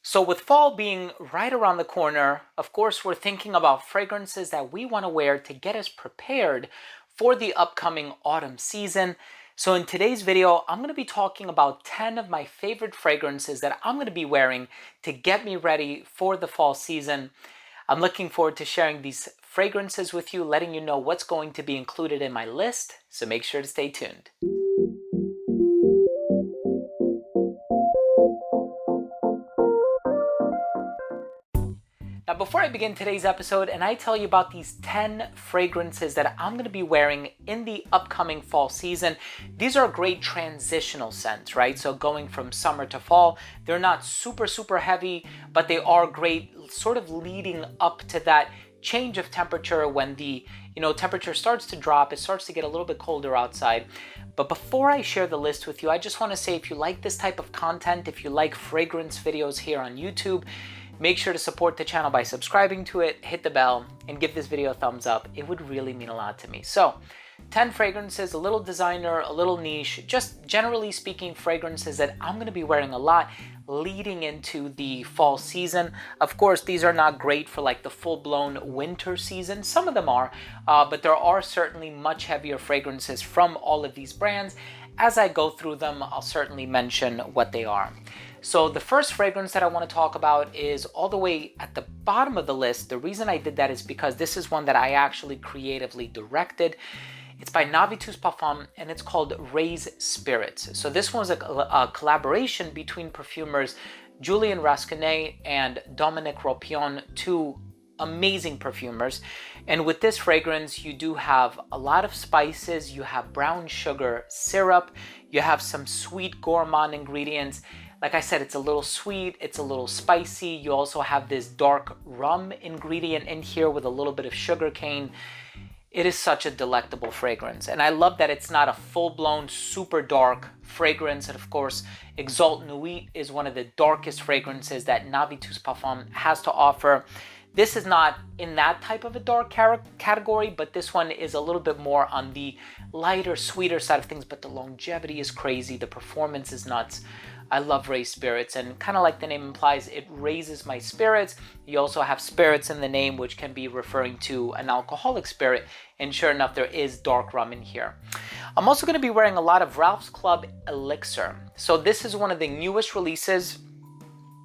So, with fall being right around the corner, of course, we're thinking about fragrances that we want to wear to get us prepared for the upcoming autumn season. So, in today's video, I'm going to be talking about 10 of my favorite fragrances that I'm going to be wearing to get me ready for the fall season. I'm looking forward to sharing these fragrances with you, letting you know what's going to be included in my list. So, make sure to stay tuned. Now, before I begin today's episode and I tell you about these 10 fragrances that I'm going to be wearing in the upcoming fall season, these are great transitional scents, right? So going from summer to fall, they're not super heavy, but they are great sort of leading up to that change of temperature when the temperature starts to drop, it starts to get a little bit colder outside. But before I share the list with you, I just want to say if you like this type of content, if you like fragrance videos here on YouTube, make sure to support the channel by subscribing to it, hit the bell, and give this video a thumbs up. It would really mean a lot to me. So, 10 fragrances, a little designer, a little niche, just generally speaking fragrances that I'm going to be wearing a lot leading into the fall season. Of course, these are not great for like the full-blown winter season. Some of them are, but there are certainly much heavier fragrances from all of these brands. As I go through them, I'll certainly mention what they are. So the first fragrance that I want to talk about is all the way at the bottom of the list. The reason I did that is because this is one that I actually creatively directed. It's by Navitus Parfum and it's called Raise Spirits. So this was a collaboration between perfumers Julien Rasquinet and Dominique Ropion, two amazing perfumers. And with this fragrance, you do have a lot of spices, you have brown sugar syrup, you have some sweet gourmand ingredients. Like I said, it's a little sweet, it's a little spicy. You also have this dark rum ingredient in here with a little bit of sugar cane. It is such a delectable fragrance. And I love that it's not a full-blown, super dark fragrance. And of course, Exalt Nuit is one of the darkest fragrances that Navitus Parfum has to offer. This is not in that type of a dark category, but this one is a little bit more on the lighter, sweeter side of things, but the longevity is crazy. The performance is nuts. I love Raise Spirits, and kind of like the name implies, it raises my spirits. You also have spirits in the name, which can be referring to an alcoholic spirit, and sure enough, there is dark rum in here. I'm also going to be wearing a lot of Ralph's Club Elixir. So this is one of the newest releases.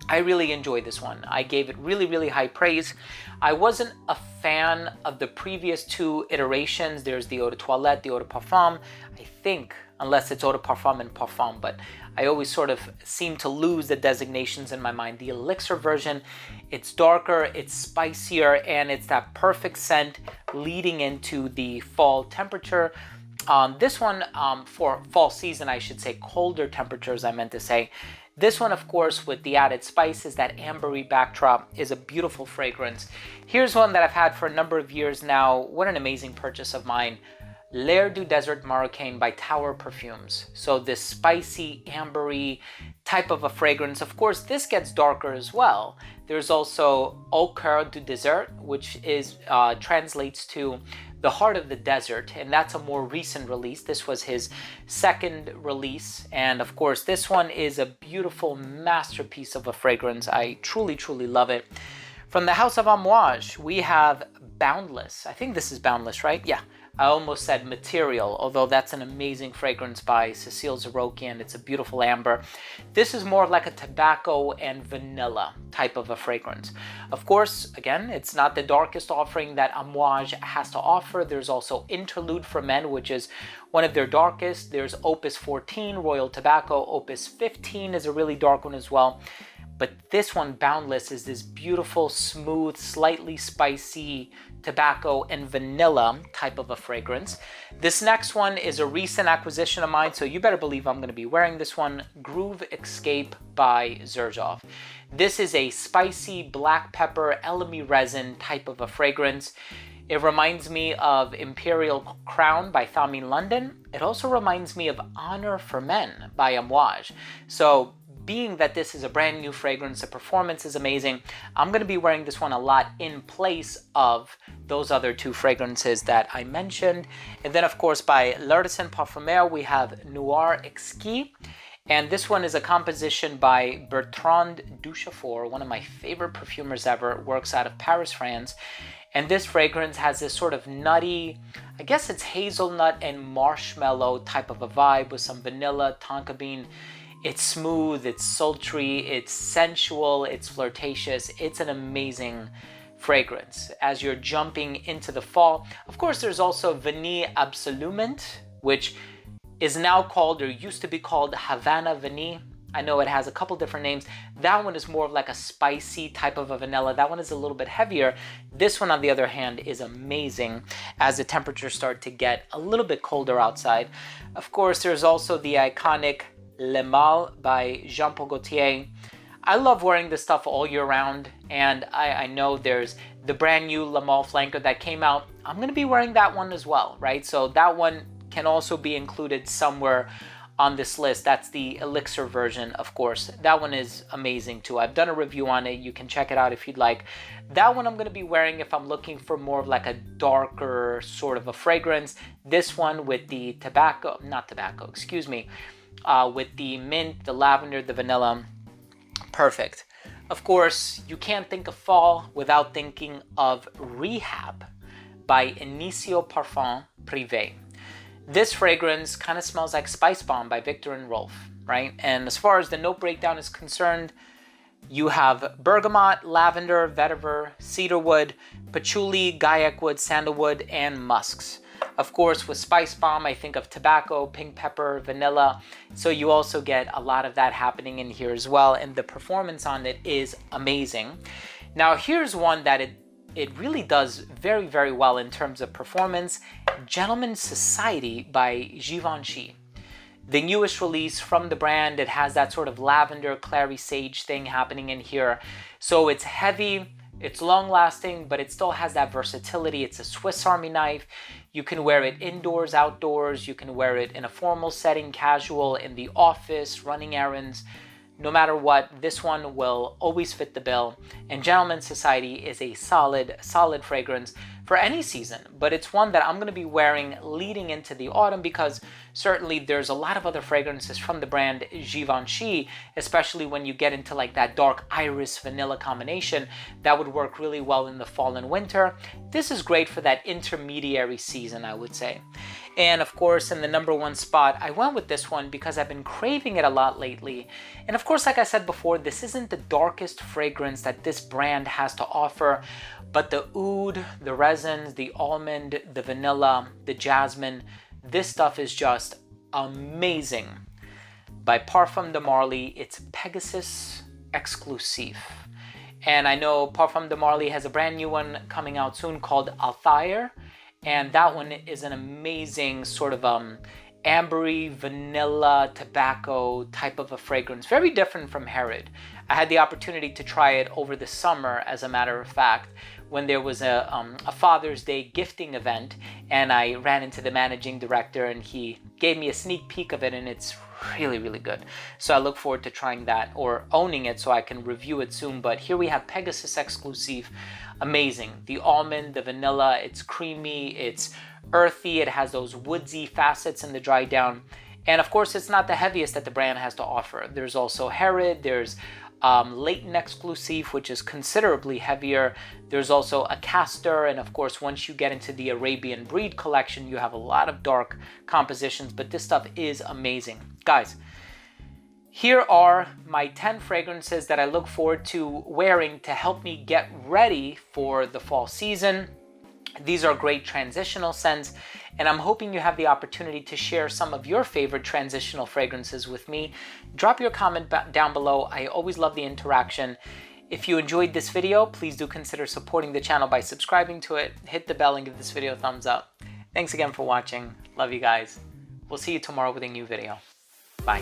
I really enjoyed this one. I gave it really high praise. I wasn't a fan of the previous two iterations. There's the Eau de Toilette, the Eau de Parfum. I think, unless it's Eau de Parfum and Parfum, but I always sort of seem to lose the designations in my mind. The Elixir version, it's darker, it's spicier, and it's that perfect scent leading into the fall temperature. This one, for fall season, I should say colder temperatures, I meant to say. This one, of course, with the added spices, that ambery backdrop, is a beautiful fragrance. Here's one that I've had for a number of years now. What an amazing purchase of mine. L'air du Desert Marocain by Tower Perfumes. So this spicy, ambery type of a fragrance. Of course, this gets darker as well. There's also Au Cœur du Désert, which is translates to the heart of the desert, and that's a more recent release. This was his second release, and of course, this one is a beautiful masterpiece of a fragrance. I truly love it. From the house of Amouage, we have Boundless. I think this is Boundless, right? Yeah. I almost said Material, although that's an amazing fragrance by Cécile Zarokian. It's a beautiful amber. This is more like a tobacco and vanilla type of a fragrance. Of course, again, it's not the darkest offering that Amouage has to offer. There's also Interlude for Men, which is one of their darkest. There's Opus 14, Royal Tobacco. Opus 15 is a really dark one as well. But this one, Boundless, is this beautiful, smooth, slightly spicy tobacco and vanilla type of a fragrance. This next one is a recent acquisition of mine, so you better believe I'm going to be wearing this one. Groove Escape by Xerjoff. This is a spicy black pepper elemi resin type of a fragrance. It reminds me of Imperial Crown by Thamin London. It also reminds me of Honor for Men by Amouage. So being that this is a brand new fragrance, the performance is amazing, I'm going to be wearing this one a lot in place of those other two fragrances that I mentioned. And then, of course, by L'artisan Parfumeur, we have Noir Exquis. And this one is a composition by Bertrand Duchefort, one of my favorite perfumers ever, works out of Paris, France. And this fragrance has this sort of nutty, I guess it's hazelnut and marshmallow type of a vibe with some vanilla, tonka bean. It's smooth, it's sultry, it's sensual, it's flirtatious. It's an amazing fragrance as you're jumping into the fall. Of course, there's also Vanille Absolument, which is now called, or used to be called, Havana Vanille. I know it has a couple different names. That one is more of like a spicy type of a vanilla. That one is a little bit heavier. This one, on the other hand, is amazing as the temperatures start to get a little bit colder outside. Of course, there's also the iconic Le Mal by Jean Paul Gaultier. I love wearing this stuff all year round, and I know there's the brand new Le Mal Flanker that came out. I'm gonna be wearing that one as well, right? So that one can also be included somewhere on this list. That's the elixir version, of course. That one is amazing too. I've done a review on it. You can check it out if you'd like. That one I'm going to be wearing if I'm looking for more of like a darker sort of a fragrance. This one with the with the mint, the lavender, the vanilla. Perfect. Of course, you can't think of fall without thinking of Rehab by Initio Parfum Privé. This fragrance kind of smells like Spice Bomb by Viktor and Rolf, right? And as far as the note breakdown is concerned, you have bergamot, lavender, vetiver, cedarwood, patchouli, guyakwood, sandalwood, and musks. Of course, with Spice Bomb, I think of tobacco, pink pepper, vanilla. So you also get a lot of that happening in here as well. And the performance on it is amazing. Now, here's one that it really does very, very well in terms of performance. Gentleman's Society by Givenchy. The newest release from the brand. It has that sort of lavender, clary sage thing happening in here. So it's heavy, it's long lasting, but it still has that versatility. It's a Swiss Army knife. You can wear it indoors, outdoors. You can wear it in a formal setting, casual, in the office, running errands. No matter what, this one will always fit the bill. And Gentleman's Society is a solid fragrance for any season, but it's one that I'm going to be wearing leading into the autumn because certainly there's a lot of other fragrances from the brand Givenchy, especially when you get into like that dark iris vanilla combination that would work really well in the fall and winter. This is great for that intermediary season, I would say. And of course, in the number one spot, I went with this one because I've been craving it a lot lately. And of course, like I said before, this isn't the darkest fragrance that this brand has to offer, but the oud, the resins, the almond, the vanilla, the jasmine, this stuff is just amazing. By Parfum de Marly, it's Pegasus Exclusive. And I know Parfum de Marly has a brand new one coming out soon called Althire. And that one is an amazing sort of ambery, vanilla, tobacco type of a fragrance. Very different from Herod. I had the opportunity to try it over the summer, as a matter of fact, when there was a Father's Day gifting event, and I ran into the managing director and he gave me a sneak peek of it, and it's really, really good. So I look forward to trying that or owning it so I can review it soon. But here we have Pegasus Exclusive. Amazing. The almond, the vanilla, it's creamy, it's earthy, it has those woodsy facets in the dry down. And of course, it's not the heaviest that the brand has to offer. There's also Herod, there's Leighton Exclusive, which is considerably heavier. There's also a Castor, and of course, once you get into the Arabian Breed collection, you have a lot of dark compositions, but this stuff is amazing. Guys, here are my 10 fragrances that I look forward to wearing to help me get ready for the fall season. These are great transitional scents, and I'm hoping you have the opportunity to share some of your favorite transitional fragrances with me. Drop your comment down below. I always love the interaction. If you enjoyed this video, please do consider supporting the channel by subscribing to it. Hit the bell and give this video a thumbs up. Thanks again for watching. Love you guys. We'll see you tomorrow with a new video. Bye.